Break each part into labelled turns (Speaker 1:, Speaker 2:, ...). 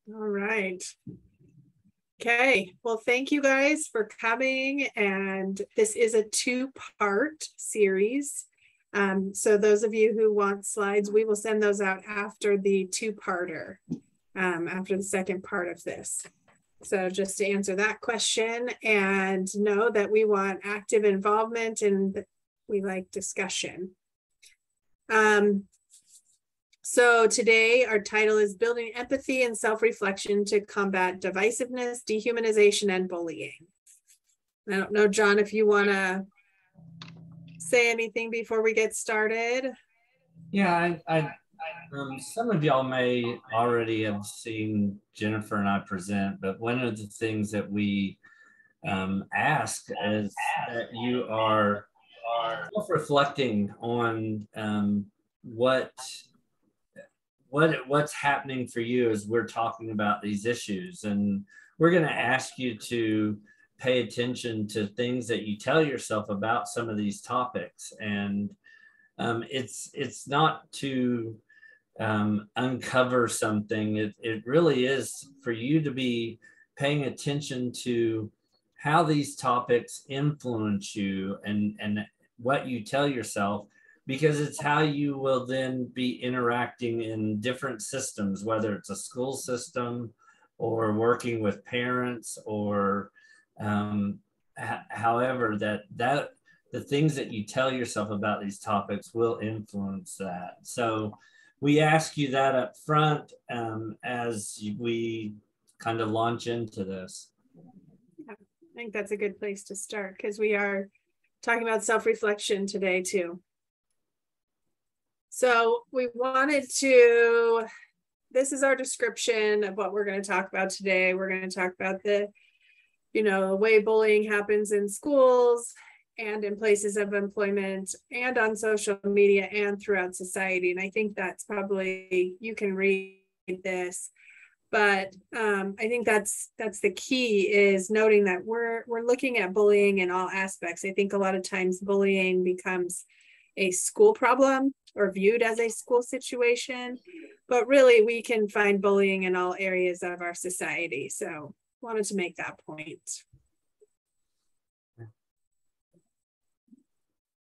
Speaker 1: All right. Okay, well, thank you guys for coming. And this is a two-part series. So those of you who want slides, we will send those out after the two-parter, after the second part of this. So just to answer that question, and know that we want active involvement and we like discussion. So today our title is Building Empathy and Self-Reflection to Combat Divisiveness, Dehumanization, and Bullying. I don't know, John, if you want to say anything before we get started.
Speaker 2: Yeah, some of y'all may already have seen Jennifer and I present, but one of the things that we ask is that you are self-reflecting on what's happening for you as we're talking about these issues. And we're going to ask you to pay attention to things that you tell yourself about some of these topics. And it's not to uncover something. It really is for you to be paying attention to how these topics influence you and what you tell yourself, because it's how you will then be interacting in different systems, whether it's a school system or working with parents or however that the things that you tell yourself about these topics will influence that. So we ask you that up front as we kind of launch into this.
Speaker 1: Yeah, I think that's a good place to start because we are talking about self-reflection today too. So we wanted to, this is our description of what we're going to talk about today. We're going to talk about the way bullying happens in schools and in places of employment and on social media and throughout society. And I think that's probably, you can read this, but I think that's the key, is noting that we're looking at bullying in all aspects. I think a lot of times bullying becomes a school problem or viewed as a school situation, but really we can find bullying in all areas of our society. So wanted to make that point.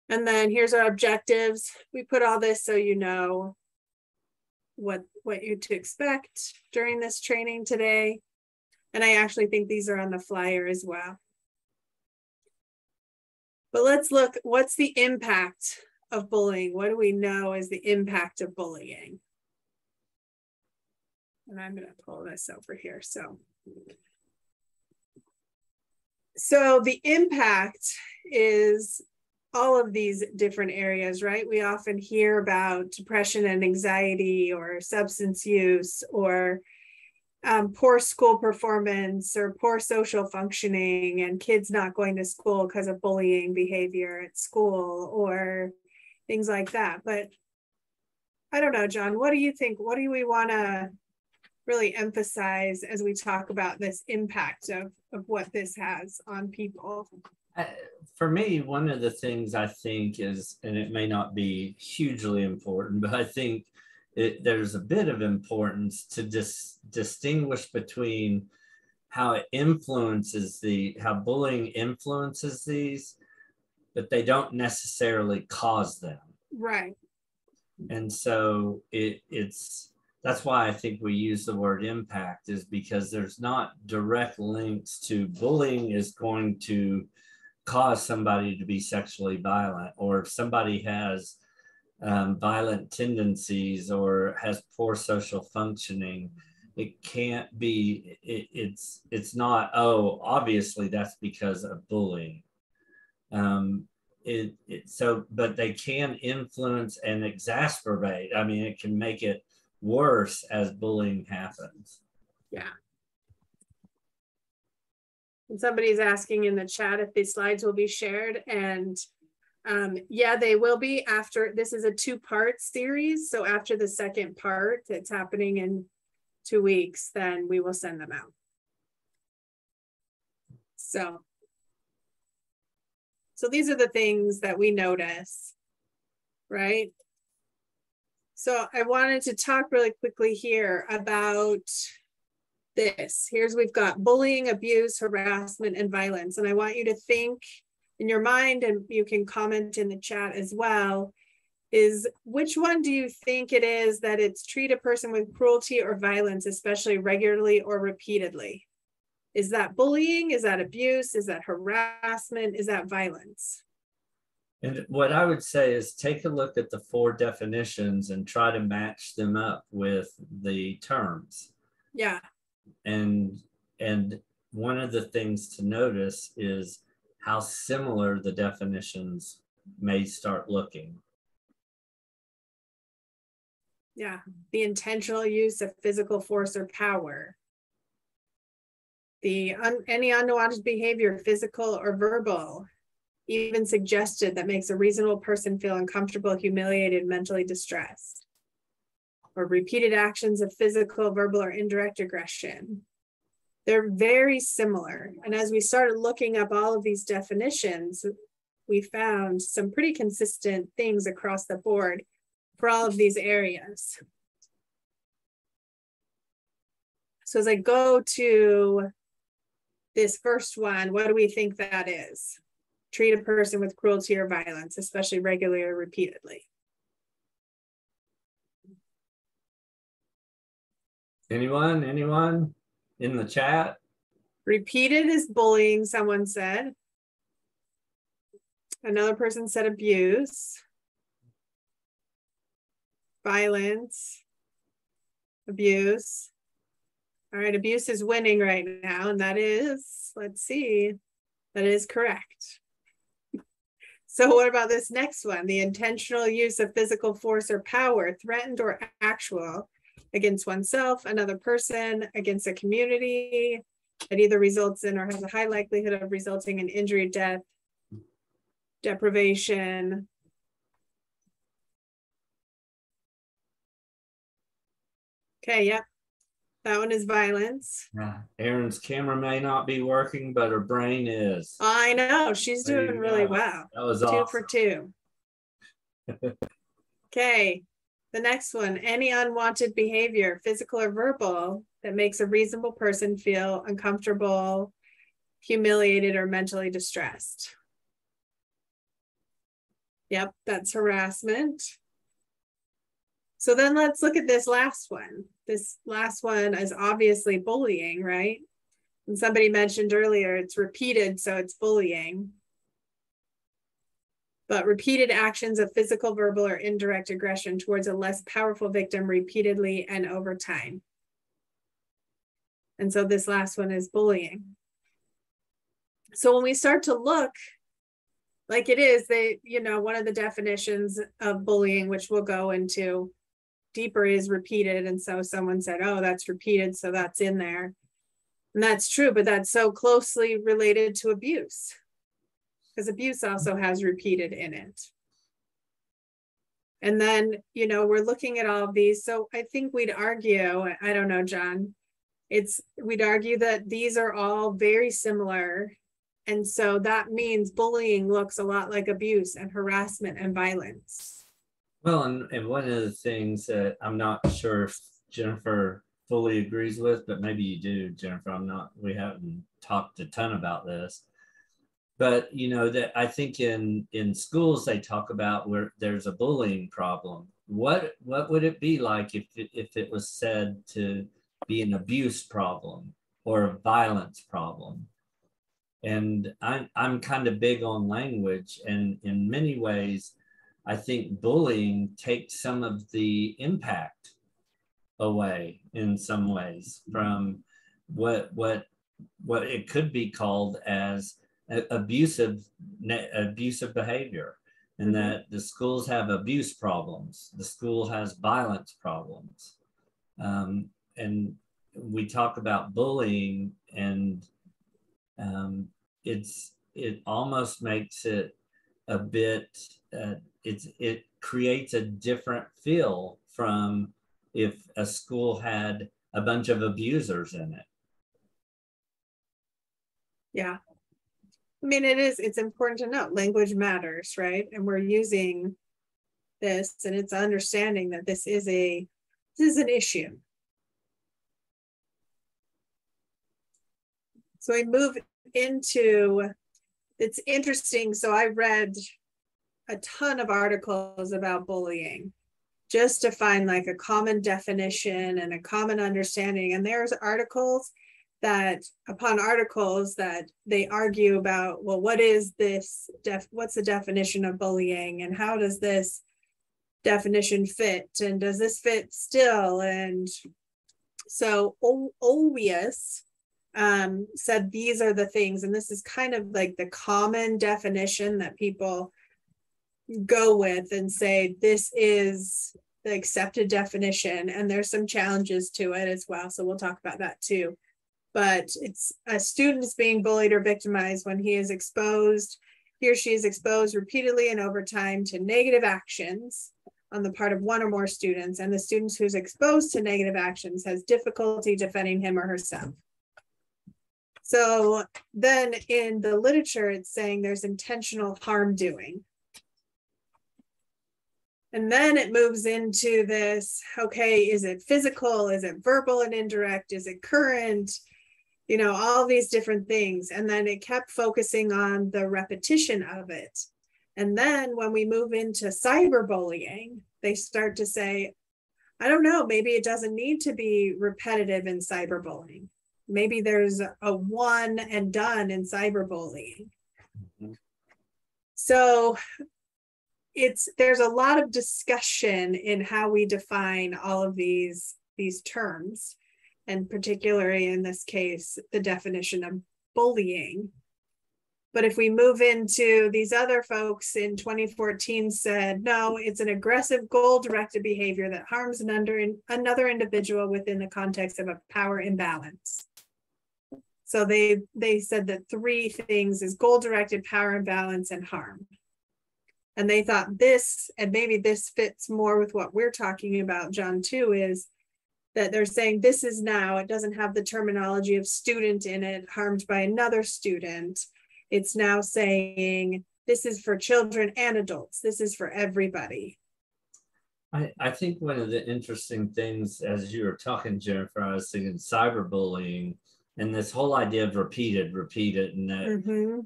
Speaker 1: And then here's our objectives. We put all this so you know what you to expect during this training today. And I actually think these are on the flyer as well. But let's look, what's the impact of bullying? What do we know is the impact of bullying? And I'm going to pull this over here. So the impact is all of these different areas, right? We often hear about depression and anxiety or substance use or poor school performance or poor social functioning and kids not going to school because of bullying behavior at school or things like that. But I don't know, John, what do you think? What do we want to really emphasize as we talk about this impact of what this has on people?
Speaker 2: For me, one of the things I think is, and it may not be hugely important, but I think there's a bit of importance to distinguish between how it influences how bullying influences these, but they don't necessarily cause them.
Speaker 1: Right.
Speaker 2: And so that's why I think we use the word impact, is because there's not direct links to bullying is going to cause somebody to be sexually violent, or if somebody has violent tendencies or has poor social functioning, it can't be, it's not, oh, obviously that's because of bullying. But they can influence and exacerbate. I mean, it can make it worse as bullying happens.
Speaker 1: Yeah. And somebody's asking in the chat if these slides will be shared, and yeah, they will be after. This is a two-part series, so after the second part that's happening in 2 weeks, then we will send them out. So these are the things that we notice, right? So I wanted to talk really quickly here about this. We've got bullying, abuse, harassment, and violence. And I want you to think in your mind, and you can comment in the chat as well, is which one do you think it is that it's treat a person with cruelty or violence, especially regularly or repeatedly? Is that bullying? Is that abuse? Is that harassment? Is that violence?
Speaker 2: And what I would say is take a look at the 4 definitions and try to match them up with the terms.
Speaker 1: Yeah.
Speaker 2: And one of the things to notice is how similar the definitions may start looking.
Speaker 1: Yeah. The intentional use of physical force or power. Any unwanted behavior, physical or verbal, even suggested, that makes a reasonable person feel uncomfortable, humiliated, mentally distressed. Or repeated actions of physical, verbal, or indirect aggression. They're very similar. And as we started looking up all of these definitions, we found some pretty consistent things across the board for all of these areas. So as I go to this first one, what do we think that is? Treat a person with cruelty or violence, especially regularly or repeatedly.
Speaker 2: Anyone in the chat?
Speaker 1: Repeated is bullying, someone said. Another person said abuse. Violence. Abuse. All right, abuse is winning right now, and that is, let's see, that is correct. So what about this next one? The intentional use of physical force or power, threatened or actual, against oneself, another person, against a community, that either results in or has a high likelihood of resulting in injury, death, deprivation. Okay, yep. That one is violence.
Speaker 2: Yeah. Erin's camera may not be working, but her brain is.
Speaker 1: I know, she's doing really well.
Speaker 2: That was
Speaker 1: 2
Speaker 2: awesome.
Speaker 1: for 2. Okay, the next one, any unwanted behavior, physical or verbal, that makes a reasonable person feel uncomfortable, humiliated, or mentally distressed. Yep, that's harassment. So then let's look at this last one. This last one is obviously bullying, right? And somebody mentioned earlier, it's repeated, so it's bullying. But repeated actions of physical, verbal, or indirect aggression towards a less powerful victim repeatedly and over time. And so this last one is bullying. So when we start to look, like it is, one of the definitions of bullying, which we'll go into deeper, is repeated. And so someone said, oh, that's repeated, so that's in there. And that's true, but that's so closely related to abuse, because abuse also has repeated in it. And then, we're looking at all of these. So I think we'd argue, I don't know, John, we'd argue that these are all very similar. And so that means bullying looks a lot like abuse and harassment and violence.
Speaker 2: Well, and one of the things that I'm not sure if Jennifer fully agrees with, but maybe you do, Jennifer, we haven't talked a ton about this. But, that I think in schools, they talk about where there's a bullying problem. What would it be like if it was said to be an abuse problem or a violence problem? And I'm kind of big on language, and in many ways, I think bullying takes some of the impact away in some ways from what it could be called as abusive behavior, and that the schools have abuse problems, the school has violence problems, and we talk about bullying, and it almost makes it a bit it creates a different feel from if a school had a bunch of abusers in it.
Speaker 1: Yeah. I mean, it's important to note language matters, right? And we're using this, and it's understanding that this is an issue. So we move into, it's interesting. So I read a ton of articles about bullying just to find like a common definition and a common understanding. And there's articles that upon articles that they argue about, well, what is this, what's the definition of bullying, and how does this definition fit, and does this fit still? And so Olweus said these are the things, and this is kind of like the common definition that people go with and say this is the accepted definition, and there's some challenges to it as well, so we'll talk about that too. But it's a student is being bullied or victimized when he or she is exposed repeatedly and over time to negative actions on the part of one or more students, and the student who's exposed to negative actions has difficulty defending him or herself. So then in the literature, it's saying there's intentional harm doing. And then it moves into this, okay, is it physical? Is it verbal and indirect? Is it current? You know, all these different things. And then it kept focusing on the repetition of it. And then when we move into cyberbullying, they start to say, I don't know, maybe it doesn't need to be repetitive in cyberbullying. Maybe there's a one and done in cyberbullying. Mm-hmm. So there's a lot of discussion in how we define all of these terms, and particularly in this case, the definition of bullying. But if we move into these other folks in 2014 said, no, it's an aggressive goal-directed behavior that harms another individual within the context of a power imbalance. So they said that three things is goal-directed, power imbalance, and harm. And they thought this, and maybe this fits more with what we're talking about, John, too, is that they're saying this is now, it doesn't have the terminology of student in it, harmed by another student. It's now saying this is for children and adults. This is for everybody.
Speaker 2: I think one of the interesting things, as you were talking, Jennifer, I was thinking cyberbullying and this whole idea of repeated, and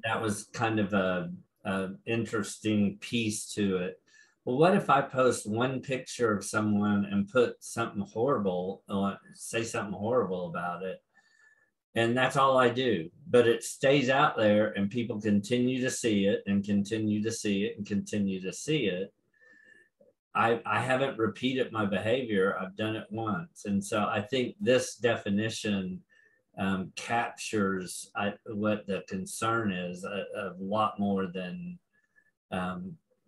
Speaker 2: that was kind of a interesting piece to it. Well, what if I post one picture of someone and put something horrible on, say something horrible about it, and that's all I do, but it stays out there and people continue to see it and continue to see it and continue to see it. I haven't repeated my behavior. I've done it once. And so I think this definition captures what the concern is a lot more than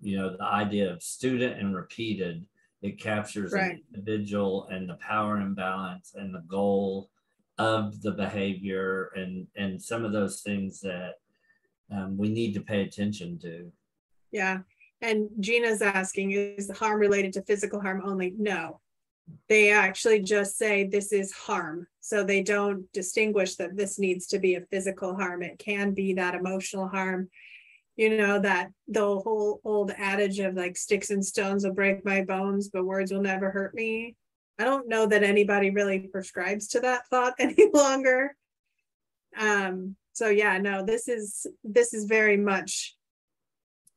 Speaker 2: you know, the idea of student and repeated. It captures an individual and the power imbalance and the goal of the behavior and some of those things that we need to pay attention to.
Speaker 1: Yeah. And Gina's asking, is the harm related to physical harm only? No. They actually just say this is harm. So they don't distinguish that this needs to be a physical harm. It can be that emotional harm. You know, that the whole old adage of like sticks and stones will break my bones, but words will never hurt me. I don't know that anybody really prescribes to that thought any longer. So yeah, no, this is very much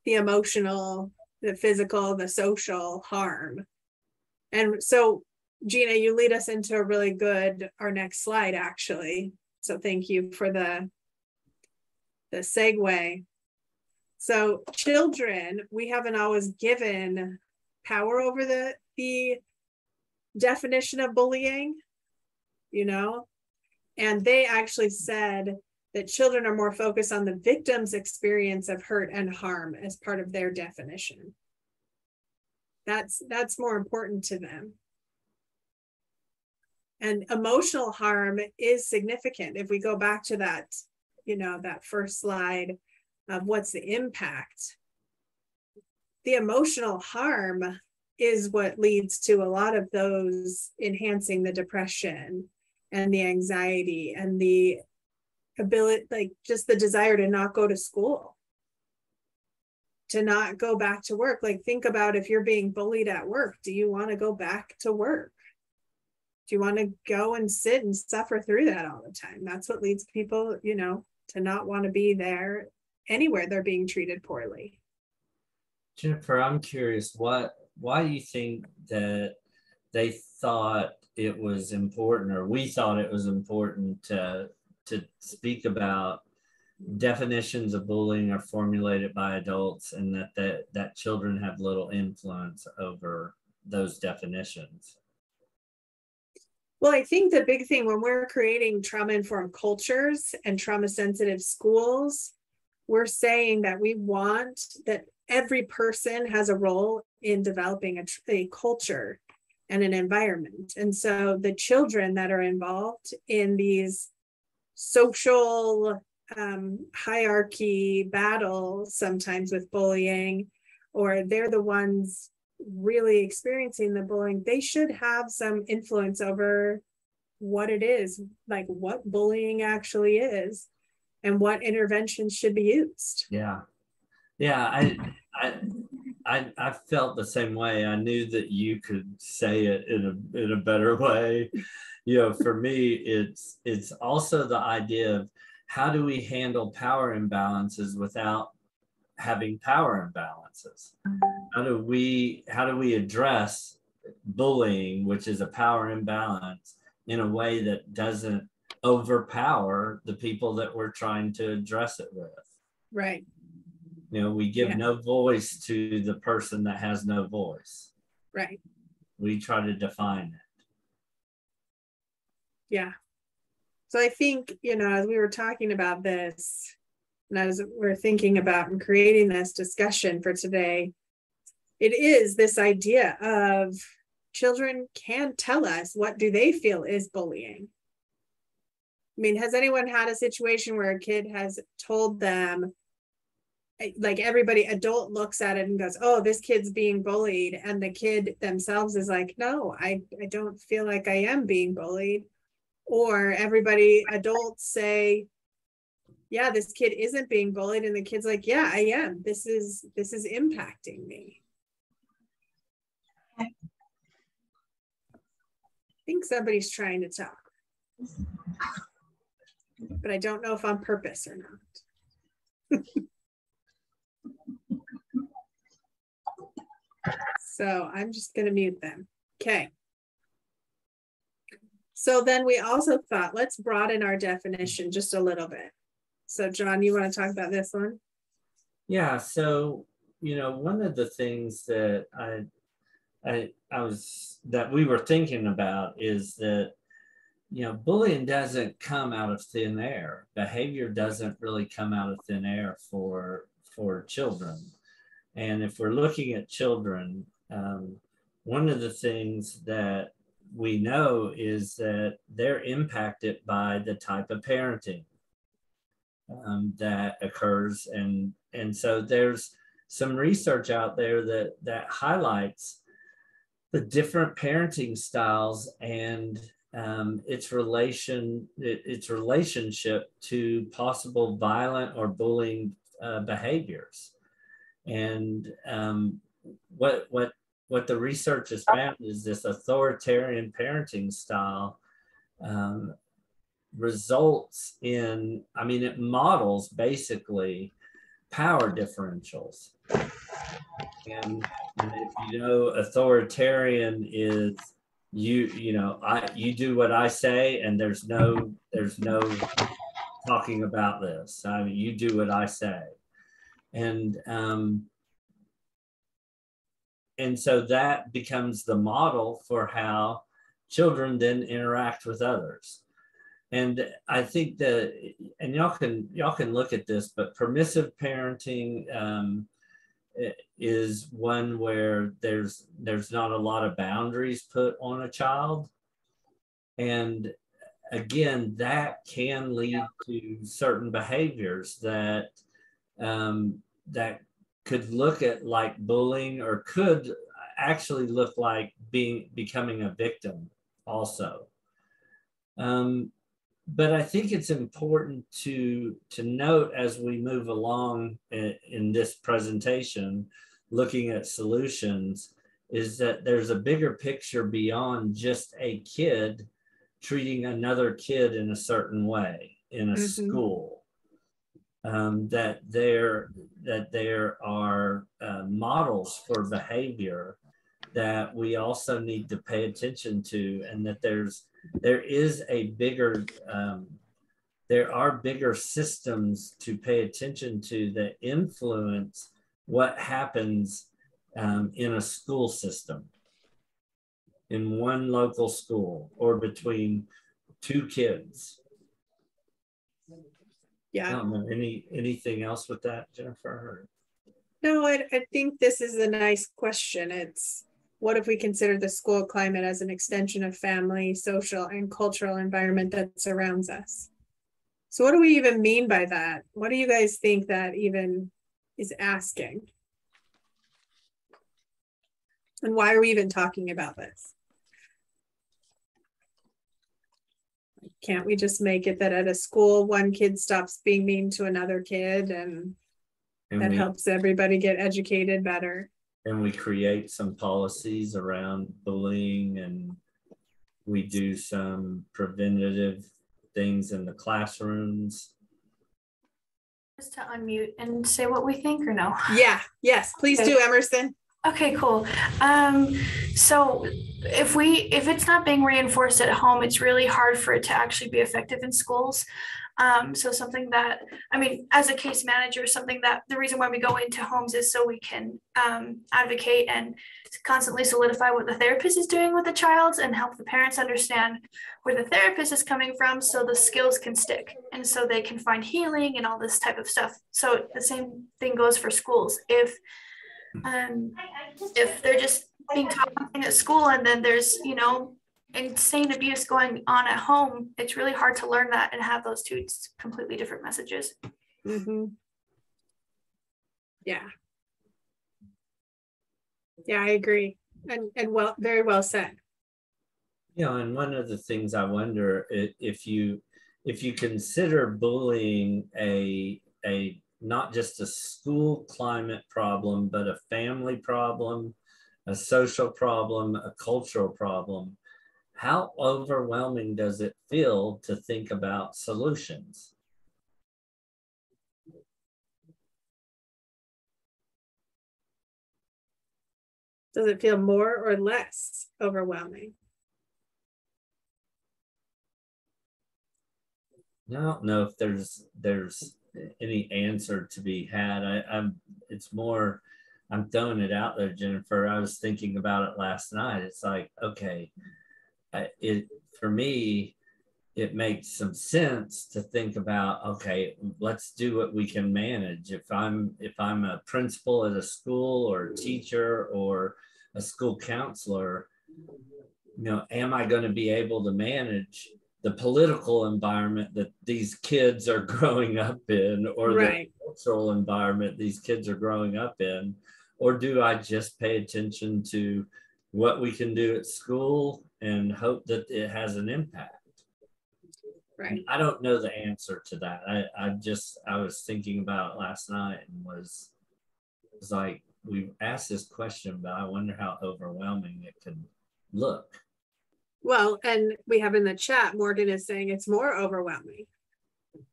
Speaker 1: the emotional, the physical, the social harm. And so Gina, you lead us into a really good, our next slide actually. So thank you for the segue. So children, we haven't always given power over the definition of bullying, you know, and they actually said that children are more focused on the victim's experience of hurt and harm as part of their definition. That's more important to them. And emotional harm is significant. If we go back to that, you know, that first slide of what's the impact, the emotional harm is what leads to a lot of those enhancing the depression and the anxiety and the ability, like just the desire to not go to school, to not go back to work. Like think about if you're being bullied at work, do you want to go back to work? Do you want to go and sit and suffer through that all the time? That's what leads people, to not want to be there anywhere they're being treated poorly.
Speaker 2: Jennifer, I'm curious, why do you think that they thought it was important, or we thought it was important to speak about definitions of bullying are formulated by adults, and that children have little influence over those definitions?
Speaker 1: Well, I think the big thing when we're creating trauma-informed cultures and trauma-sensitive schools, we're saying that we want that every person has a role in developing a culture and an environment. And so the children that are involved in these social hierarchy battles, sometimes with bullying, or they're the ones really experiencing the bullying, they should have some influence over what it is, like what bullying actually is and what interventions should be used.
Speaker 2: Yeah. I felt the same way. I knew that you could say it in a better way. For me, it's also the idea of how do we handle power imbalances without having power imbalances? How do we address bullying, which is a power imbalance, in a way that doesn't overpower the people that we're trying to address it with?
Speaker 1: Right.
Speaker 2: We give no voice to the person that has no voice.
Speaker 1: Right.
Speaker 2: We try to define it.
Speaker 1: Yeah. So I think, as we were talking about this, and as we're thinking about and creating this discussion for today, it is this idea of children can tell us what do they feel is bullying. I mean, has anyone had a situation where a kid has told them, like everybody adult looks at it and goes, oh, this kid's being bullied, and the kid themselves is like, no, I don't feel like I am being bullied? Or everybody adults say, yeah, this kid isn't being bullied, and the kid's like, yeah, I am. This is impacting me. I think somebody's trying to talk, but I don't know if on purpose or not. So I'm just going to mute them. Okay. So then we also thought, let's broaden our definition just a little bit. So John, you want to talk about this one?
Speaker 2: Yeah. So, one of the things that that we were thinking about is that, bullying doesn't come out of thin air. Behavior doesn't really come out of thin air for children. And if we're looking at children, one of the things that we know is that they're impacted by the type of parenting that occurs. And so there's some research out there that highlights the different parenting styles and its relationship to possible violent or bullying behaviors. And what the research has found is this authoritarian parenting style results in, it models basically power differentials. And if authoritarian is you do what I say, and there's no talking about this. You do what I say. And so that becomes the model for how children then interact with others. And I think that, and y'all can look at this, but permissive parenting is one where there's not a lot of boundaries put on a child. And again, that can lead to certain behaviors that could look at like bullying, or could actually look like becoming a victim also. But I think it's important to note as we move along in this presentation, looking at solutions, is that there's a bigger picture beyond just a kid treating another kid in a certain way in a school. That there are models for behavior that we also need to pay attention to, and that there are bigger systems to pay attention to that influence what happens in a school system, in one local school, or between two kids.
Speaker 1: Yeah.
Speaker 2: I don't know, anything else with that, Jennifer?
Speaker 1: No, I think this is a nice question. It's, what if we consider the school climate as an extension of family, social, and cultural environment that surrounds us? So what do we even mean by that? What do you guys think that even is asking? And why are we even talking about this? Can't we just make it that at a school, one kid stops being mean to another kid, and that helps everybody get educated better?
Speaker 2: And we create some policies around bullying, and we do some preventative things in the classrooms.
Speaker 3: Just to unmute and say what we think, or no?
Speaker 1: Yeah, yes, please do, Emerson.
Speaker 3: Okay, cool. So if it's not being reinforced at home, it's really hard for it to actually be effective in schools. So something that, I mean, as a case manager, something that the reason why we go into homes is so we can advocate and constantly solidify what the therapist is doing with the child and help the parents understand where the therapist is coming from, so the skills can stick and so they can find healing and all this type of stuff. So the same thing goes for schools. If they're just being taught something at school and then there's, you know, insane abuse going on at home, it's really hard to learn that and have those two completely different messages.
Speaker 1: Yeah, I agree, and well, very well said.
Speaker 2: And one of the things I wonder, if you consider bullying a not just a school climate problem, but a family problem, a social problem, a cultural problem, how overwhelming does it feel to think about solutions?
Speaker 1: Does it feel more or less overwhelming?
Speaker 2: I don't know if there's any answer to be had. It's more, I'm throwing it out there, Jennifer. I was thinking about it last night. It's like, okay, for me, it makes some sense to think about, okay, let's do what we can manage. If I'm a principal at a school, or a teacher, or a school counselor, am I going to be able to manage the political environment that these kids are growing up in, or the cultural environment these kids are growing up in? Or do I just pay attention to what we can do at school and hope that it has an impact?
Speaker 1: Right.
Speaker 2: I don't know the answer to that. I was thinking about it last night and was like, we asked this question, but I wonder how overwhelming it could look.
Speaker 1: Well, and we have in the chat, Morgan is saying it's more overwhelming.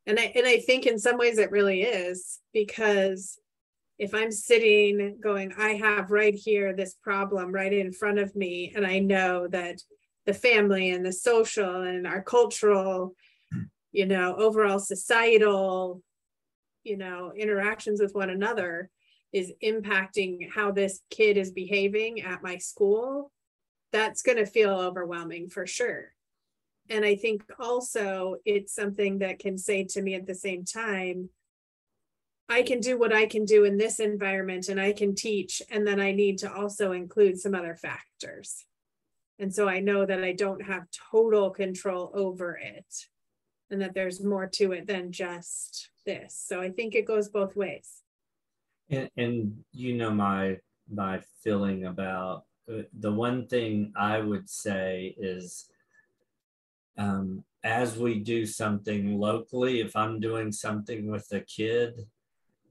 Speaker 1: And I think in some ways it really is, because if I'm sitting going, I have right here this problem right in front of me, and I know that the family and the social and our cultural, overall societal, interactions with one another is impacting how this kid is behaving at my school, that's going to feel overwhelming for sure. And I think also it's something that can say to me at the same time, I can do what I can do in this environment and I can teach, and then I need to also include some other factors. And so I know that I don't have total control over it, and that there's more to it than just this. So I think it goes both ways.
Speaker 2: And my feeling about the one thing I would say is, as we do something locally, if I'm doing something with a kid,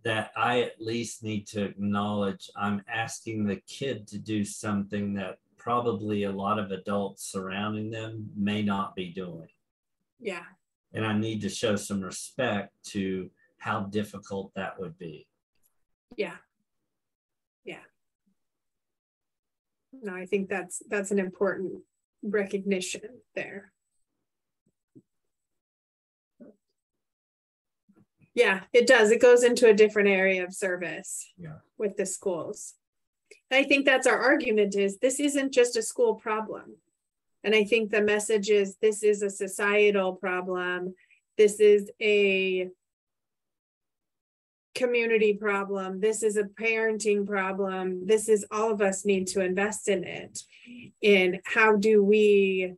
Speaker 2: that I at least need to acknowledge I'm asking the kid to do something that probably a lot of adults surrounding them may not be doing.
Speaker 1: Yeah.
Speaker 2: And I need to show some respect to how difficult that would be.
Speaker 1: Yeah. Yeah. No, I think that's an important recognition there. Yeah, it does. It goes into a different area of service with the schools. And I think that's our argument, is this isn't just a school problem. And I think the message is this is a societal problem. This is a community problem. This is a parenting problem. This is, all of us need to invest in it. In how do we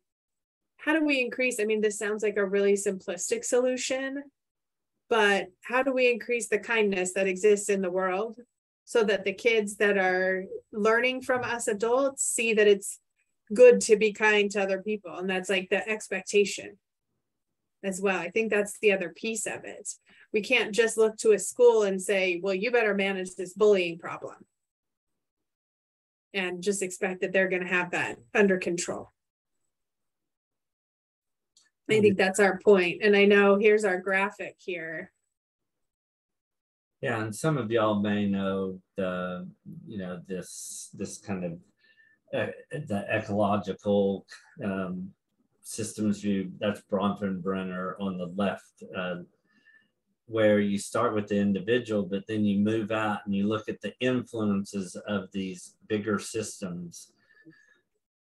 Speaker 1: increase? I mean, this sounds like a really simplistic solution, but how do we increase the kindness that exists in the world so that the kids that are learning from us adults see that it's good to be kind to other people? And that's like the expectation as well. I think that's the other piece of it. We can't just look to a school and say, well, you better manage this bullying problem, and just expect that they're going to have that under control. I think that's our point. And I know here's our graphic here.
Speaker 2: Yeah, and some of y'all may know the, this kind of the ecological systems view. That's Bronfenbrenner on the left, where you start with the individual, but then you move out and you look at the influences of these bigger systems.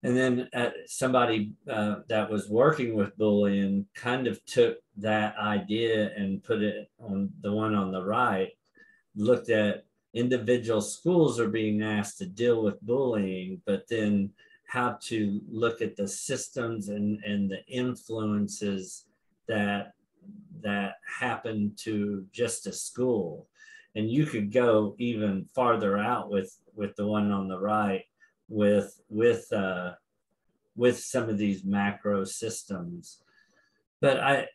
Speaker 2: And then somebody that was working with bullying kind of took that idea and put it on the one on the right, looked at individual schools are being asked to deal with bullying, but then how to look at the systems and the influences that happen to just a school. And you could go even farther out with the one on the right, with some of these macro systems. But I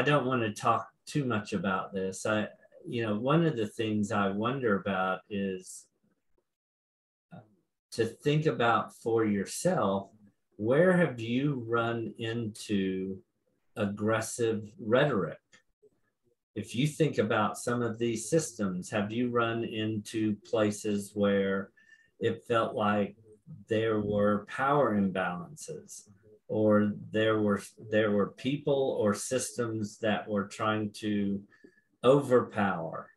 Speaker 2: don't want to talk too much about this. One of the things I wonder about is to think about for yourself, where have you run into aggressive rhetoric? If you think about some of these systems, have you run into places where it felt like there were power imbalances, or there were people or systems that were trying to overpower,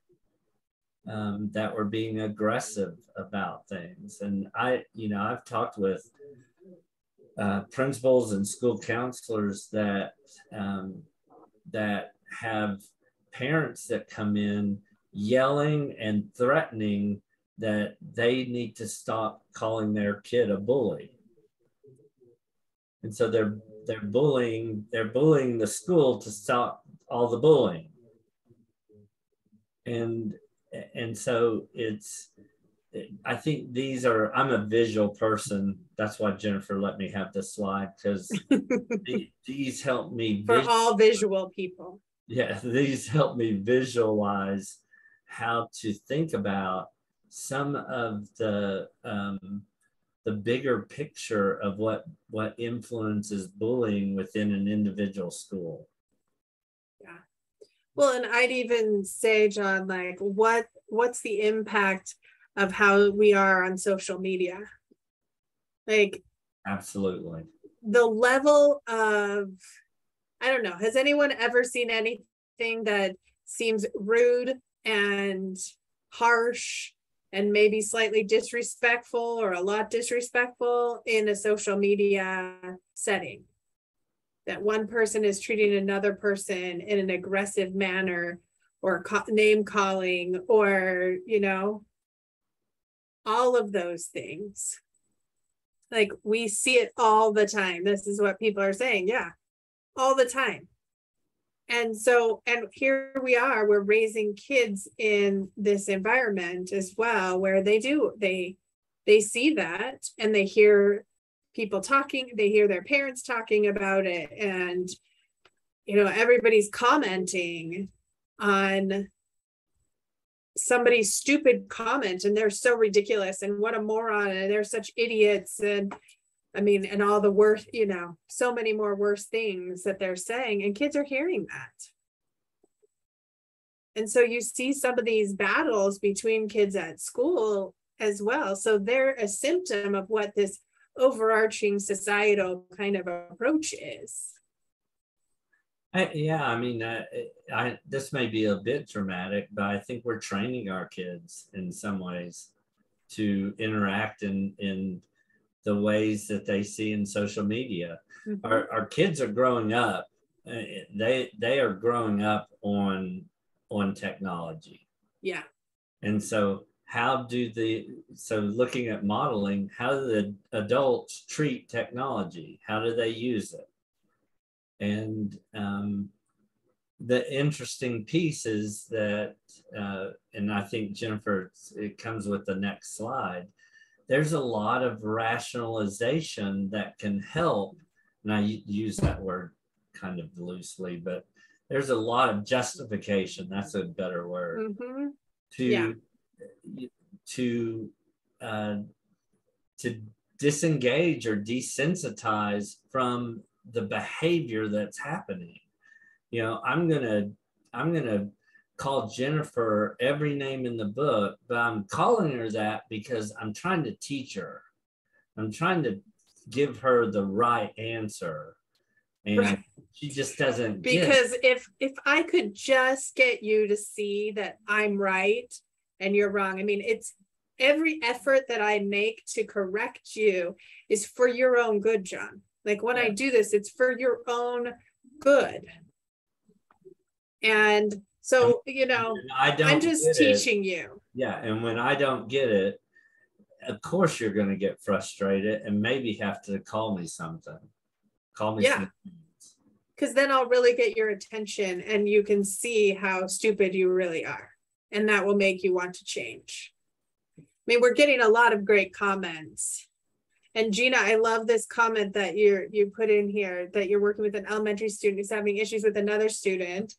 Speaker 2: that were being aggressive about things? And I've talked with principals and school counselors that have parents that come in yelling and threatening that they need to stop calling their kid a bully. And so they're bullying the school to stop all the bullying. And so I think I'm a visual person. That's why Jennifer let me have this slide, because these help me.
Speaker 1: For all visual people.
Speaker 2: Yeah, these help me visualize how to think about some of the bigger picture of what influences bullying within an individual school.
Speaker 1: Yeah. Well, and I'd even say, John, like what's the impact of how we are on social media? Like,
Speaker 2: absolutely.
Speaker 1: The level of, I don't know, has anyone ever seen anything that seems rude and harsh and maybe slightly disrespectful, or a lot disrespectful, in a social media setting? That one person is treating another person in an aggressive manner, or name calling, or, all of those things. Like, we see it all the time. This is what people are saying. Yeah, all the time. And here we are, we're raising kids in this environment as well, where they see that, and they hear people talking, they hear their parents talking about it, and everybody's commenting on somebody's stupid comment and they're so ridiculous and what a moron and they're such idiots, and I mean, and all the worst, you know, so many more worse things that they're saying, and kids are hearing that. And so you see some of these battles between kids at school as well. So they're a symptom of what this overarching societal kind of approach is.
Speaker 2: Yeah, I mean, this may be a bit dramatic, but I think we're training our kids in some ways to interact in the ways that they see in social media. Mm-hmm. Our kids are growing up. They are growing up on technology.
Speaker 1: Yeah.
Speaker 2: And so looking at modeling, how do the adults treat technology? How do they use it? And the interesting piece is that, and I think Jennifer, it comes with the next slide, there's a lot of rationalization that can help, and I use that word kind of loosely, but there's a lot of justification, that's a better word, mm-hmm. to disengage or desensitize from the behavior that's happening. You know, I'm gonna call Jennifer every name in the book, but I'm calling her that because I'm trying to teach her. I'm trying to give her the right answer. And right. She just doesn't
Speaker 1: because if I could just get you to see that I'm right and you're wrong. I mean, it's every effort that I make to correct you is for your own good, John. Like when I do this, it's for your own good. And so, you know, I'm just teaching you.
Speaker 2: Yeah. And when I don't get it, of course you're going to get frustrated and maybe have to call me something. Call me something.
Speaker 1: Because then I'll really get your attention and you can see how stupid you really are. And that will make you want to change. I mean, we're getting a lot of great comments. And Gina, I love this comment that you put in here, that you're working with an elementary student who's having issues with another student,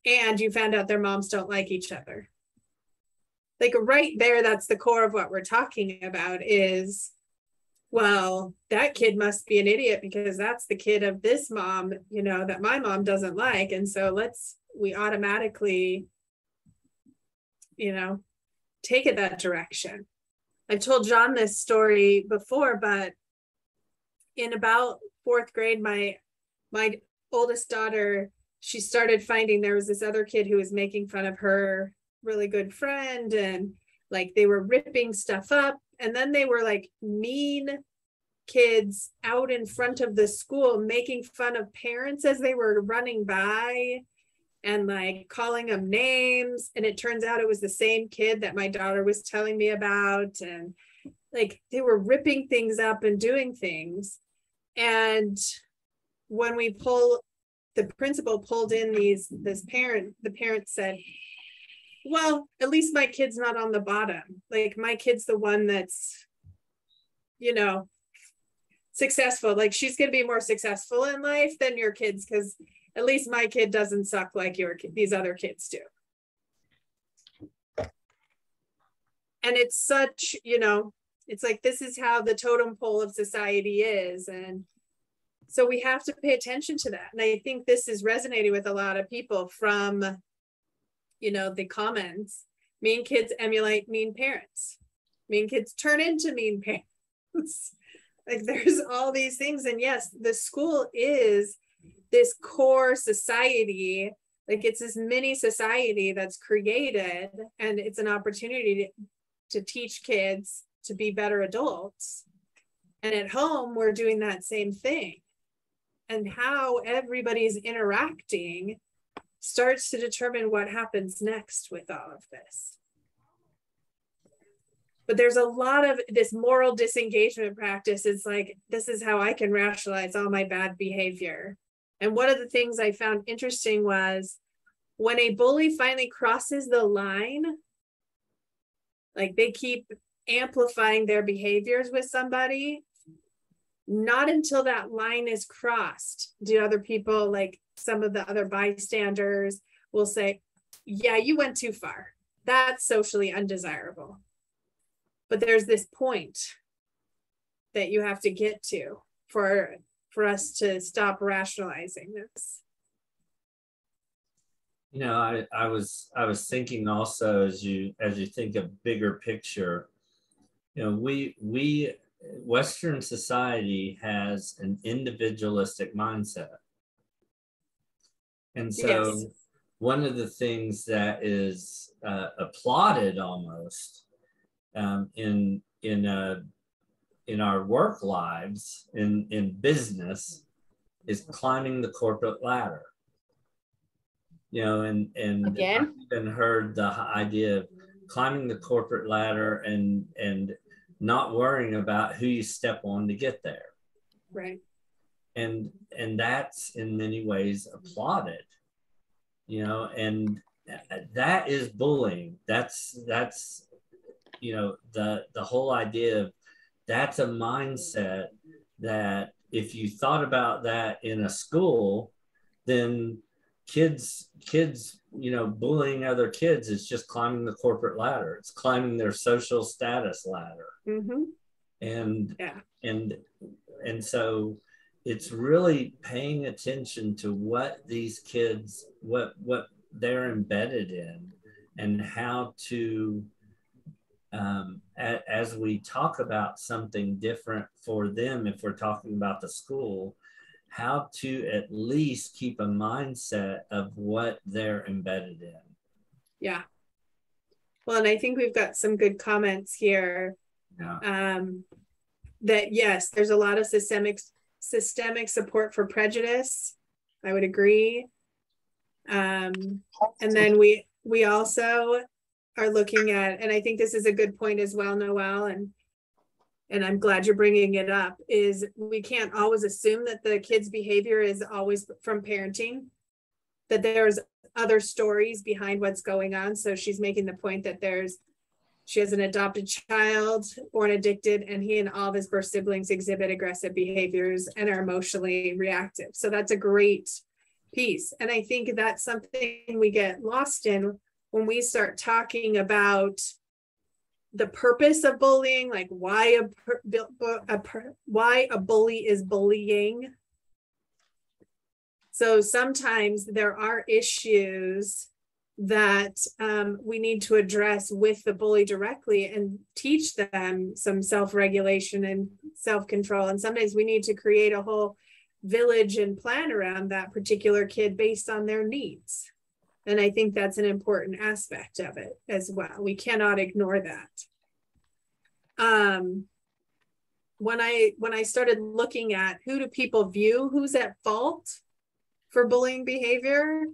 Speaker 1: and you found out their moms don't like each other. Like right there, that's the core of what we're talking about is, well, that kid must be an idiot because that's the kid of this mom, you know, that my mom doesn't like. And so we automatically, you know, take it that direction. I've told John this story before, but in about 4th grade, my oldest daughter, she started finding there was this other kid who was making fun of her really good friend, and like they were ripping stuff up, and then they were like mean kids out in front of the school making fun of parents as they were running by and like calling them names. And it turns out it was the same kid that my daughter was telling me about. And like they were ripping things up and doing things. And when the principal pulled in the parent said, well, at least my kid's not on the bottom. Like my kid's the one that's, you know, successful. Like she's going to be more successful in life than your kids, because at least my kid doesn't suck like these other kids do. And it's such, you know, it's like, this is how the totem pole of society is. And so we have to pay attention to that. And I think this is resonating with a lot of people from, you know, the comments. Mean kids emulate mean parents. Mean kids turn into mean parents. Like there's all these things. And yes, the school is this core society, like it's this mini society that's created, and it's an opportunity to teach kids to be better adults. And at home, we're doing that same thing. And how everybody's interacting starts to determine what happens next with all of this. But there's a lot of this moral disengagement practice. It's like, this is how I can rationalize all my bad behavior. And one of the things I found interesting was when a bully finally crosses the line, like they keep amplifying their behaviors with somebody, not until that line is crossed do other people, like some of the other bystanders will say, yeah, you went too far. that's socially undesirable. But there's this point that you have to get to for us to stop rationalizing this.
Speaker 2: You know, I was thinking also, as you think of bigger picture, you know, we Western society has an individualistic mindset. And so
Speaker 1: Yes.
Speaker 2: one of the things that is applauded almost in our work lives, in business, is climbing the corporate ladder. You know, and
Speaker 1: Again?
Speaker 2: I've even heard the idea of climbing the corporate ladder and not worrying about who you step on to get there.
Speaker 1: Right.
Speaker 2: And that's in many ways applauded, you know, and that is bullying. That's you know, the whole idea of, that's a mindset that if you thought about that in a school, then kids, you know, bullying other kids is just climbing the corporate ladder. It's climbing their social status ladder.
Speaker 1: Mm-hmm.
Speaker 2: And
Speaker 1: yeah.
Speaker 2: and so it's really paying attention to what these kids, what they're embedded in, and how to as we talk about something different for them, if we're talking about the school, how to at least keep a mindset of what they're embedded in.
Speaker 1: Yeah. Well, and I think we've got some good comments here.
Speaker 2: Yeah.
Speaker 1: That yes, there's a lot of systemic support for prejudice. I would agree. And then we also are looking at, and I think this is a good point as well, Noelle, and I'm glad you're bringing it up, is we can't always assume that the kid's behavior is always from parenting, that there's other stories behind what's going on. So she's making the point that she has an adopted child, born addicted, and he and all of his birth siblings exhibit aggressive behaviors and are emotionally reactive. So that's a great piece. And I think that's something we get lost in when we start talking about the purpose of bullying, like why a bully is bullying. So sometimes there are issues that we need to address with the bully directly and teach them some self-regulation and self-control. And sometimes we need to create a whole village and plan around that particular kid based on their needs. And I think that's an important aspect of it as well. We cannot ignore that. When I started looking at who do people view, who's at fault for bullying behavior,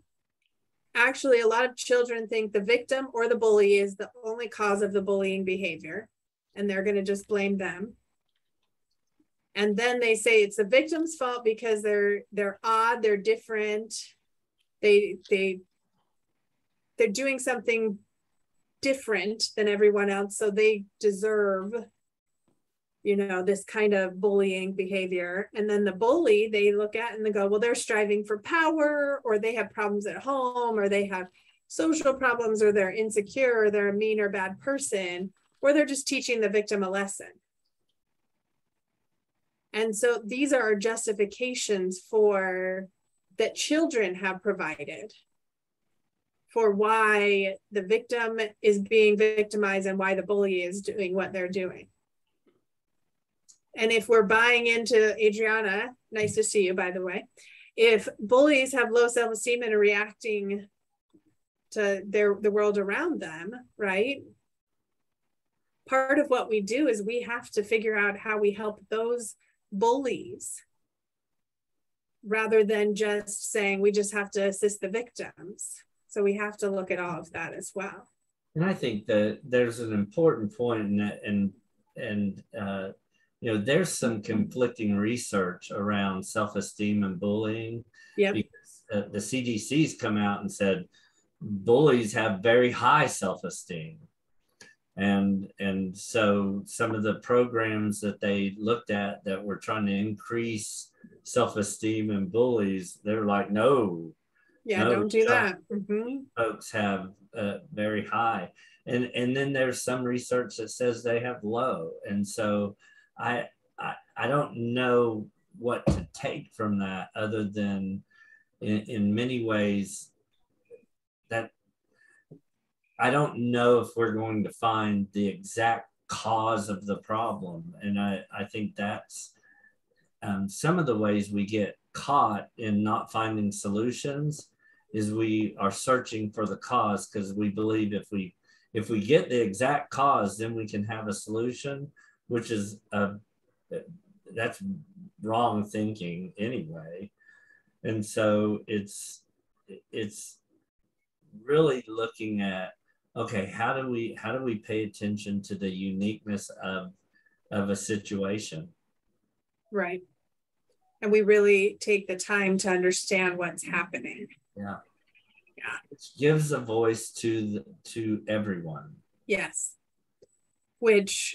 Speaker 1: actually a lot of children think the victim or the bully is the only cause of the bullying behavior, and they're going to just blame them. And then they say it's the victim's fault because they're odd, they're different, they're doing something different than everyone else, so they deserve, you know, this kind of bullying behavior. And then the bully, they look at and they go, well, they're striving for power, or they have problems at home, or they have social problems, or they're insecure, or they're a mean or bad person, or they're just teaching the victim a lesson. And so these are our justifications for that children have provided for why the victim is being victimized and why the bully is doing what they're doing. And if we're buying into Adriana, nice to see you, by the way, if bullies have low self-esteem and are reacting to the world around them, right? Part of what we do is we have to figure out how we help those bullies, rather than just saying we just have to assist the victims. So we have to look at all of that as well.
Speaker 2: And I think that there's an important point in that, and you know, there's some conflicting research around self-esteem and bullying.
Speaker 1: Yep.
Speaker 2: Because the CDC's come out and said bullies have very high self-esteem. And so some of the programs that they looked at that were trying to increase self-esteem in bullies, they're like, no,
Speaker 1: Yeah, don't do that. Mm-hmm.
Speaker 2: Folks have very high, and then there's some research that says they have low, and so I don't know what to take from that, other than in many ways that I don't know if we're going to find the exact cause of the problem, and I think that's some of the ways we get caught in not finding solutions is we are searching for the cause, because we believe if we get the exact cause, then we can have a solution, which is that's wrong thinking anyway. And so it's really looking at, okay, how do we pay attention to the uniqueness of a situation?
Speaker 1: Right. And we really take the time to understand what's happening.
Speaker 2: Yeah.
Speaker 1: Yeah.
Speaker 2: Which gives a voice to everyone.
Speaker 1: Yes. Which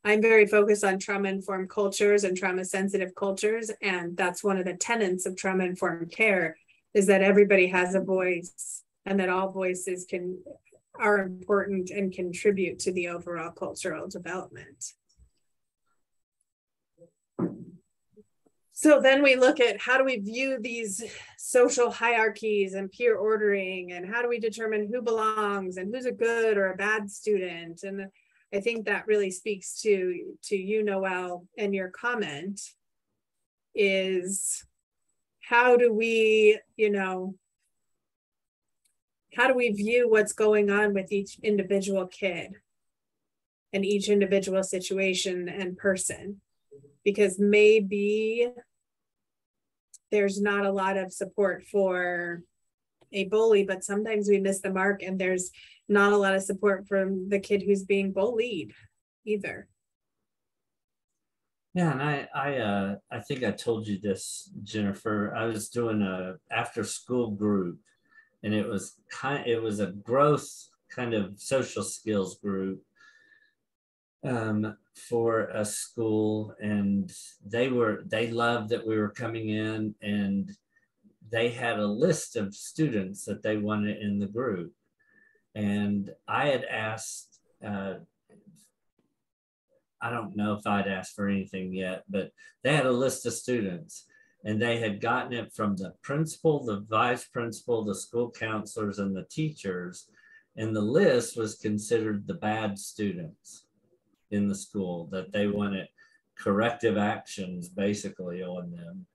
Speaker 1: I'm very focused on trauma-informed cultures and trauma-sensitive cultures. And that's one of the tenets of trauma-informed care, is that everybody has a voice and that all voices are important and contribute to the overall cultural development. So then we look at, how do we view these social hierarchies and peer ordering, and how do we determine who belongs and who's a good or a bad student? And I think that really speaks to you, Noelle, and your comment is, how do we view what's going on with each individual kid and each individual situation and person? Because maybe there's not a lot of support for a bully, but sometimes we miss the mark, and there's not a lot of support from the kid who's being bullied either.
Speaker 2: Yeah, and I think I told you this, Jennifer. I was doing a after school group, and it was a growth kind of social skills group for a school, and they loved that we were coming in, and they had a list of students that they wanted in the group. And I had asked, I don't know if I'd asked for anything yet, but they had a list of students, and they had gotten it from the principal, the vice principal, the school counselors, and the teachers. And the list was considered the bad students in the school, that they wanted corrective actions basically on them.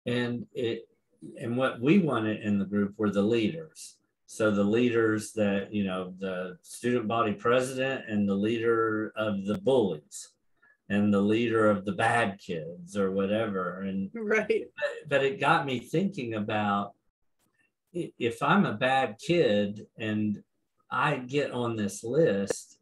Speaker 2: And what we wanted in the group were the leaders. So the leaders that, the student body president, and the leader of the bullies, and the leader of the bad kids or whatever. And
Speaker 1: right.
Speaker 2: But it got me thinking about, if I'm a bad kid and I get on this list,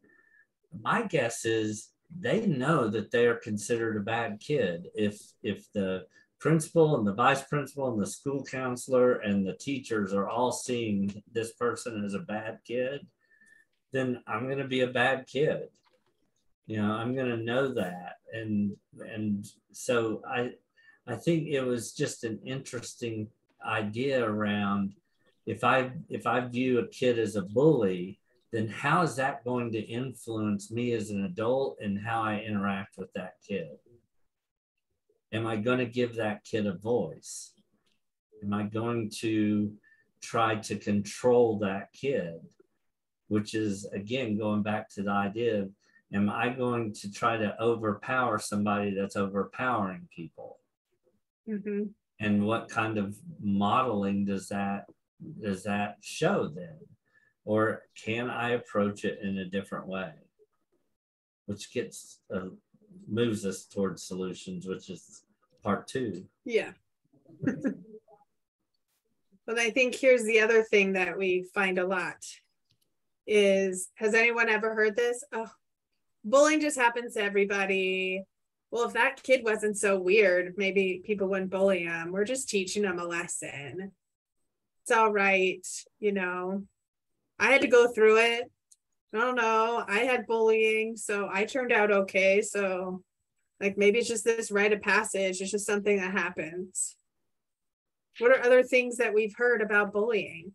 Speaker 2: my guess is they know that they are considered a bad kid. If the principal and the vice principal and the school counselor and the teachers are all seeing this person as a bad kid, then I'm going to be a bad kid. I'm going to know that. And so I think it was just an interesting idea around, if I view a kid as a bully, then how is that going to influence me as an adult and how I interact with that kid? Am I going to give that kid a voice? Am I going to try to control that kid? Which is, again, going back to the idea of, am I going to try to overpower somebody that's overpowering people?
Speaker 1: Mm-hmm.
Speaker 2: And what kind of modeling does that show then? Or can I approach it in a different way? Which moves us towards solutions, which is part 2.
Speaker 1: Yeah. But I think here's the other thing that we find a lot is, has anyone ever heard this? Oh, bullying just happens to everybody. Well, if that kid wasn't so weird, maybe people wouldn't bully him. We're just teaching them a lesson. It's all right, I had to go through it. I don't know. I had bullying, so I turned out okay. So maybe it's just this rite of passage. It's just something that happens. What are other things that we've heard about bullying?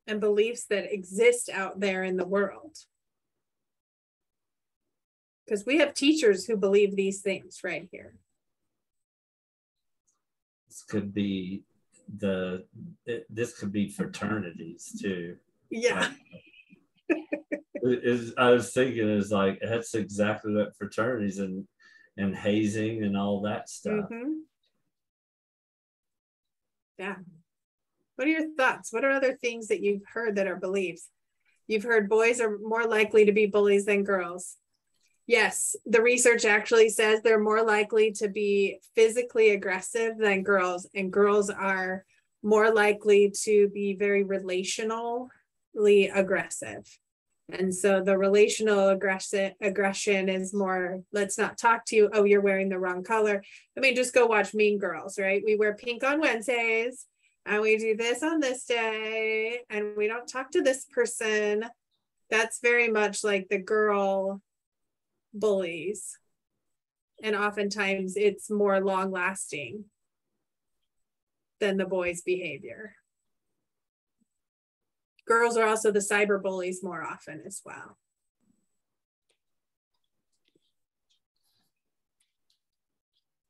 Speaker 1: And beliefs that exist out there in the world. Because we have teachers who believe these things right here.
Speaker 2: This could be fraternities too.
Speaker 1: Yeah.
Speaker 2: I was thinking is like, that's exactly what fraternities and hazing and all that stuff.
Speaker 1: Mm-hmm. Yeah. What are your thoughts? What are other things that you've heard that are beliefs? You've heard boys are more likely to be bullies than girls. Yes, the research actually says they're more likely to be physically aggressive than girls, and girls are more likely to be very relationally aggressive. And so the relational aggression is more, let's not talk to you. Oh, you're wearing the wrong color. I mean, just go watch Mean Girls, right? We wear pink on Wednesdays and we do this on this day and we don't talk to this person. That's very much like the girl bullies. And oftentimes it's more long lasting than the boys' behavior. Girls are also the cyber bullies more often as well.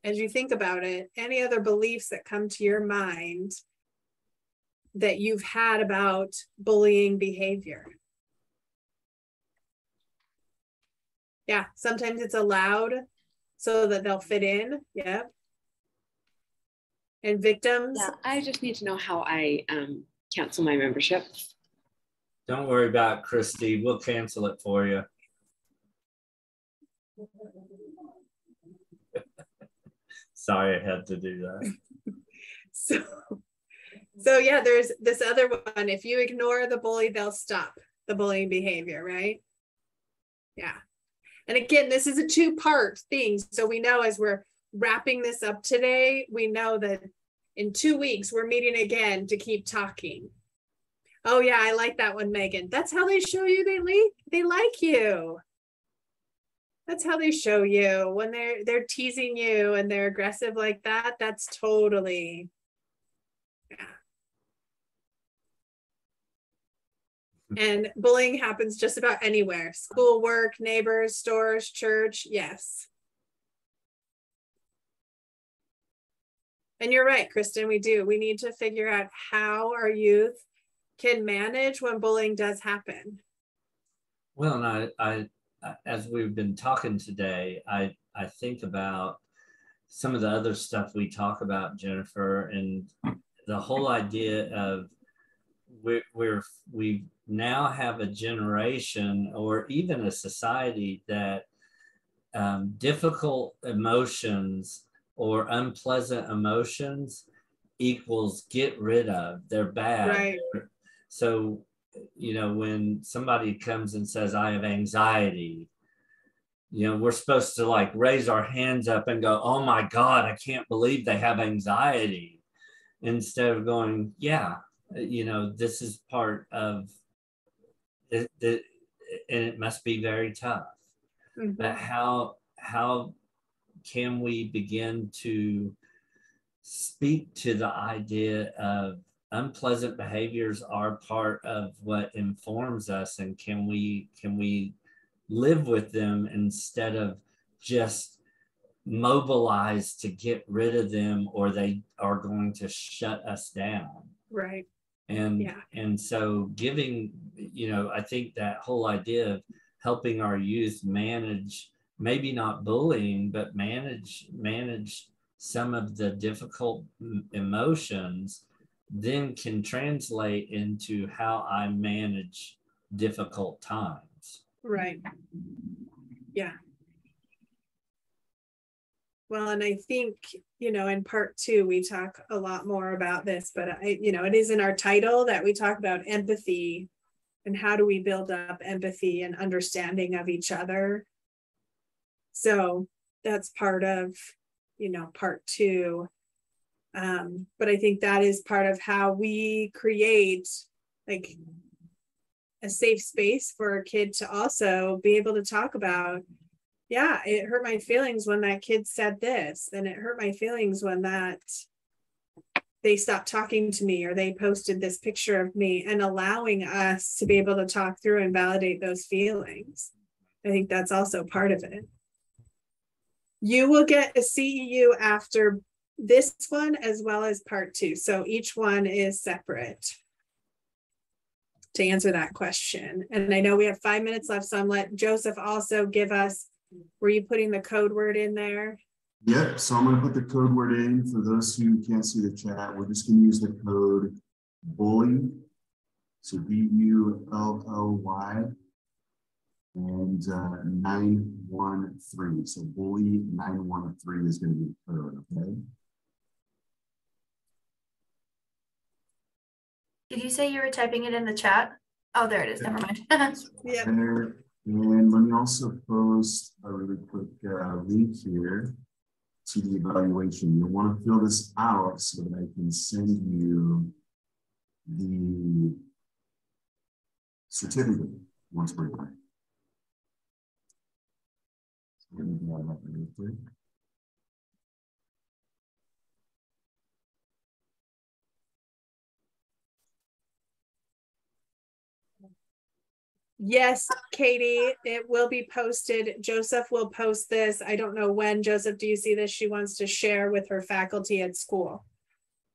Speaker 1: As you think about it, any other beliefs that come to your mind that you've had about bullying behavior? Yeah, sometimes it's allowed so that they'll fit in. Yep. And victims.
Speaker 4: Yeah, I just need to know how I cancel my membership.
Speaker 2: Don't worry about it, Christy. We'll cancel it for you. Sorry, I had to do that.
Speaker 1: So yeah, there's this other one. If you ignore the bully, they'll stop the bullying behavior, right? Yeah. And again, this is a two-part thing. So we know as we're wrapping this up today, we know that in 2 weeks, we're meeting again to keep talking. Oh yeah, I like that one, Megan. That's how they show you they like you. That's how they show you when they're teasing you and they're aggressive like that. That's totally, yeah. And bullying happens just about anywhere. School, work, neighbors, stores, church. Yes. And you're right, Kristen, we do. We need to figure out how our youth can manage when bullying does happen.
Speaker 2: Well, and I as we've been talking today, I think about some of the other stuff we talk about, Jennifer, and the whole idea of we now have a generation or even a society that difficult emotions or unpleasant emotions equals get rid of. They're bad.
Speaker 1: Right.
Speaker 2: So, you know, when somebody comes and says, I have anxiety, you know, we're supposed to like raise our hands up and go, oh my God, I can't believe they have anxiety. Instead of going, yeah, you know, this is part of it, and it must be very tough. Mm-hmm. But how can we begin to speak to the idea of unpleasant behaviors are part of what informs us, and can we live with them instead of just mobilize to get rid of them, or they are going to shut us down.
Speaker 1: Right.
Speaker 2: And yeah. And so giving, you know, I think that whole idea of helping our youth manage, maybe not bullying, but manage some of the difficult emotions, then can translate into how I manage difficult times.
Speaker 1: Right. Yeah. Well, and I think, you know, in part 2, we talk a lot more about this, but you know, it is in our title that we talk about empathy and how do we build up empathy and understanding of each other. So that's part of, you know, part 2. But I think that is part of how we create like a safe space for a kid to also be able to talk about yeah, it hurt my feelings when that kid said this, and it hurt my feelings when that they stopped talking to me, or they posted this picture of me, and allowing us to be able to talk through and validate those feelings. I think that's also part of it. You will get a CEU after this one as well as part 2. So each one is separate to answer that question. And I know we have 5 minutes left, so I'm letting Joseph also give us, were you putting the code word in there?
Speaker 5: Yep, so I'm going to put the code word in. For those who can't see the chat, we're just going to use the code bully, so BULLY, and 913. So bully 913 is going to be the code, okay?
Speaker 3: Did you say you were typing it in the chat? Oh, there it is. Never mind.
Speaker 1: Yeah.
Speaker 5: And let me also post a really quick link here to the evaluation. You'll want to fill this out so that I can send you the certificate once we're done. So let me grab that really quick.
Speaker 1: Yes, Katie, it will be posted. Joseph will post this. I don't know when. Joseph, do you see this? She wants to share with her faculty at school.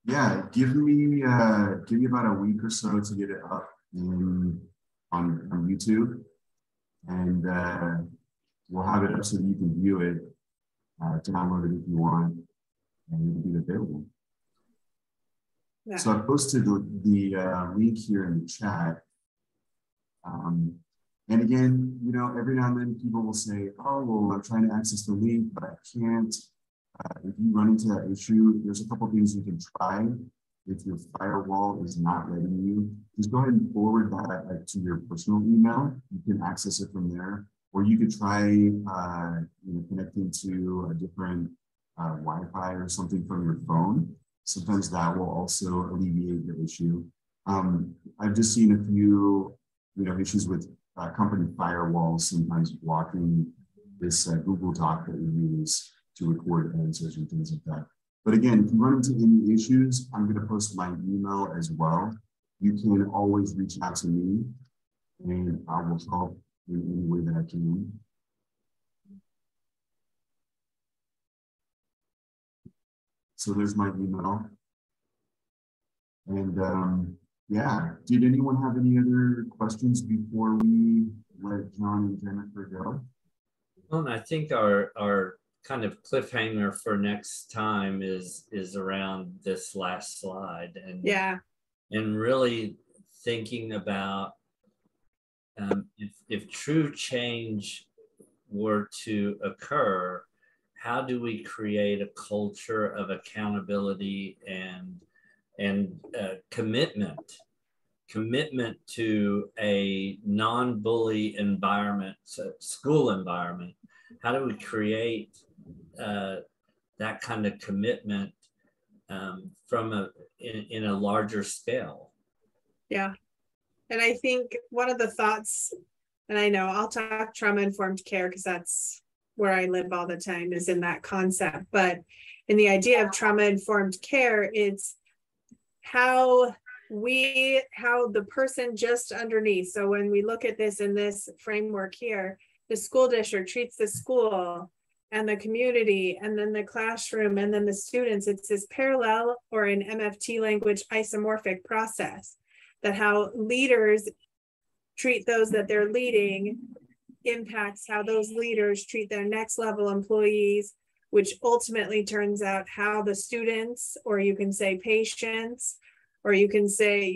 Speaker 5: Yeah, give me about a week or so to get it up on YouTube, and we'll have it up so that you can view it, download it if you want, and it'll be available.
Speaker 1: Yeah.
Speaker 5: So I posted the link here in the chat. And again, you know, every now and then people will say, oh, well, I'm trying to access the link, but I can't. If you run into that issue, there's a couple of things you can try. If your firewall is not letting you, just go ahead and forward that to your personal email. You can access it from there, or you could try connecting to a different Wi-Fi or something from your phone. Sometimes that will also alleviate your issue. I've just seen a few issues with company firewalls sometimes blocking this Google Doc that we use to record answers and things like that. But again, if you run into any issues, I'm going to post my email as well. You can always reach out to me, and I will help in any way that I can. So there's my email. And yeah, did anyone have any other questions before we let John and Jennifer go?
Speaker 2: Well, I think our kind of cliffhanger for next time is around this last slide, and
Speaker 1: Yeah,
Speaker 2: and really thinking about if true change were to occur, how do we create a culture of accountability and commitment to a non-bully environment, so school environment? How do we create that kind of commitment in a larger scale?
Speaker 1: yeah. And I think one of the thoughts, and I know I'll talk trauma-informed care because that's where I live all the time, is in that concept. But in the idea of trauma-informed care, it's how the person just underneath. So when we look at this in this framework here, the school district treats the school and the community and then the classroom and then the students. It's this parallel, or in MFT language, isomorphic process, that how leaders treat those that they're leading impacts how those leaders treat their next level employees, which ultimately turns out how the students, or you can say patients, or you can say,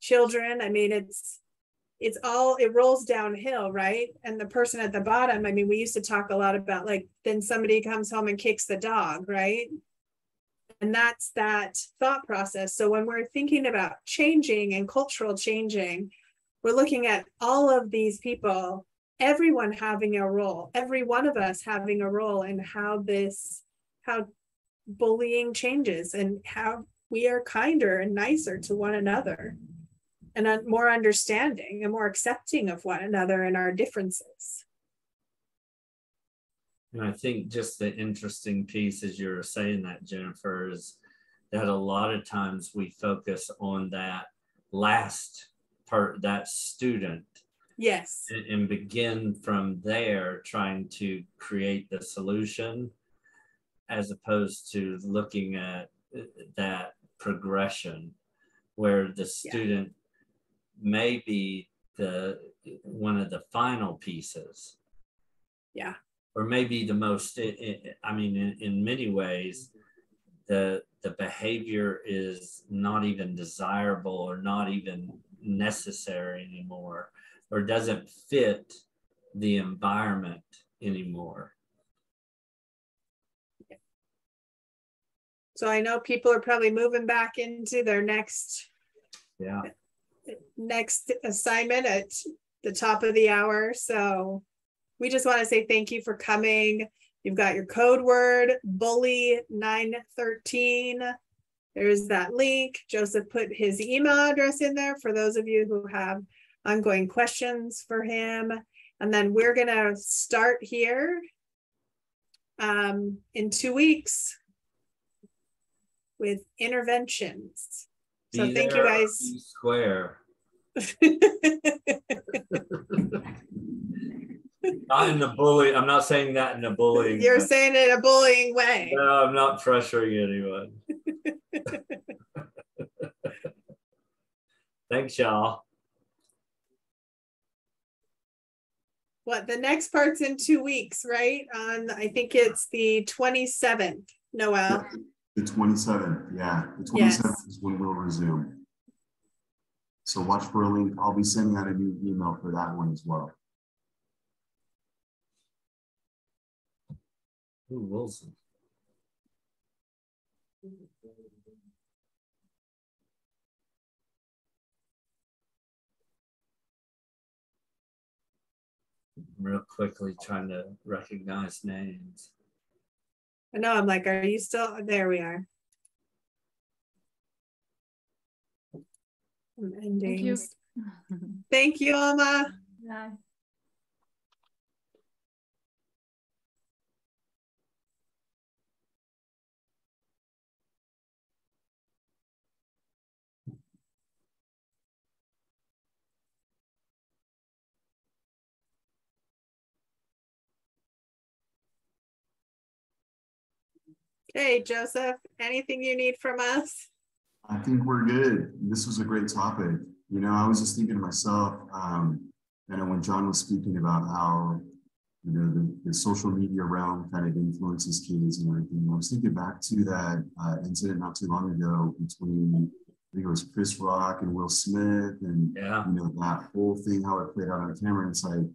Speaker 1: children. I mean, it rolls downhill, right? And the person at the bottom, I mean, we used to talk a lot about, like, then somebody comes home and kicks the dog, right? And that's that thought process. So when we're thinking about changing and cultural changing, we're looking at all of these people, everyone having a role, every one of us having a role in how bullying changes and how we are kinder and nicer to one another and more understanding and more accepting of one another and our differences.
Speaker 2: And I think just the interesting piece, as you were saying that, Jennifer, is that a lot of times we focus on that last part, that student.
Speaker 1: Yes.
Speaker 2: And begin from there trying to create the solution, as opposed to looking at that progression where the student may be one of the final pieces.
Speaker 1: Yeah.
Speaker 2: Or maybe the most, I mean, in many ways, the behavior is not even desirable or not even necessary anymore, or doesn't fit the environment anymore.
Speaker 1: So I know people are probably moving back into their next assignment at the top of the hour. So we just want to say thank you for coming. You've got your code word, bully 913. There's that link. Joseph put his email address in there for those of you who have ongoing questions for him. And then we're going to start here in 2 weeks with interventions. So thank you guys.
Speaker 2: Square. Not in the bully. I'm not saying that in a bullying.
Speaker 1: You're saying it in a bullying way.
Speaker 2: No, I'm not pressuring anyone. Thanks, y'all.
Speaker 1: What, the next part's in 2 weeks, right? I think it's the 27th, Noel.
Speaker 5: The 27th, yeah. The 27th is when we'll resume. So watch for a link. I'll be sending out a new email for that one as well.
Speaker 2: Ooh, Wilson. Real quickly trying to recognize names.
Speaker 1: I know, I'm like, are you still, there we are.
Speaker 6: Thank you.
Speaker 1: Thank you, Alma.
Speaker 6: Bye.
Speaker 1: Okay, Joseph, anything you need from us?
Speaker 5: I think we're good. This was a great topic. You know, I was just thinking to myself, and when John was speaking about how, you know, the social media realm kind of influences kids and everything, I was thinking back to that incident not too long ago between, I think it was Chris Rock and Will Smith, and you know, that whole thing, how it played out on camera. And it's like,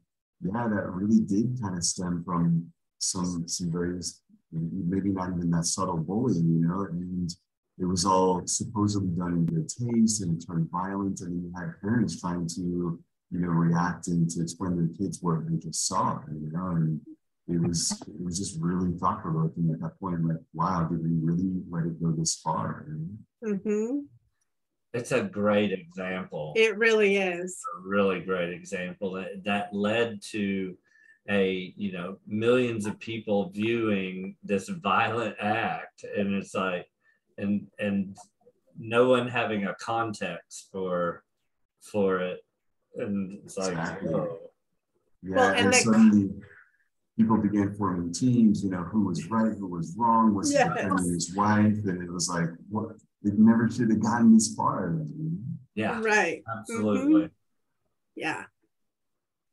Speaker 5: yeah, that really did kind of stem from some various, maybe not even that subtle bullying, you know, and it was all supposedly done in good taste, and it turned violent, and you had parents trying to, you know, react and to explain to the kids what they just saw, you know, and it was just really thought-provoking at that point. Like, wow, did we really let it go this far?
Speaker 1: Mm-hmm.
Speaker 2: It's a great example.
Speaker 1: It really is.
Speaker 2: A really great example that led to you know, millions of people viewing this violent act, and it's like, and no one having a context for it, and it's like, whoa.
Speaker 5: Yeah,
Speaker 1: well,
Speaker 5: and suddenly people began forming teams, you know, who was right, who was wrong, was defending his wife, and it was like, what? It never should have gotten this far.
Speaker 2: Yeah,
Speaker 1: right.
Speaker 2: Absolutely.
Speaker 1: Mm-hmm. Yeah.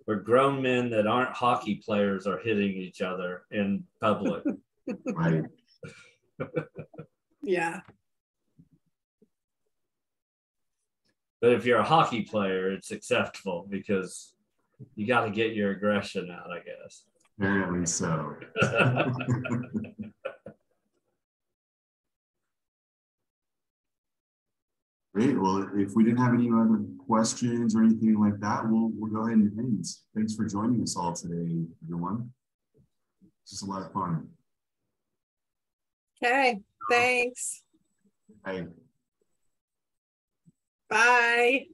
Speaker 2: Where grown men that aren't hockey players are hitting each other in public.
Speaker 5: Right.
Speaker 1: Yeah.
Speaker 2: But if you're a hockey player, it's acceptable because you got to get your aggression out, I guess.
Speaker 5: Apparently so. Great. Well, if we didn't have any other questions or anything like that, we'll go ahead and end. Thanks for joining us all today, everyone. It's just a lot of fun.
Speaker 1: Okay. Thanks.
Speaker 5: Bye.
Speaker 1: Bye.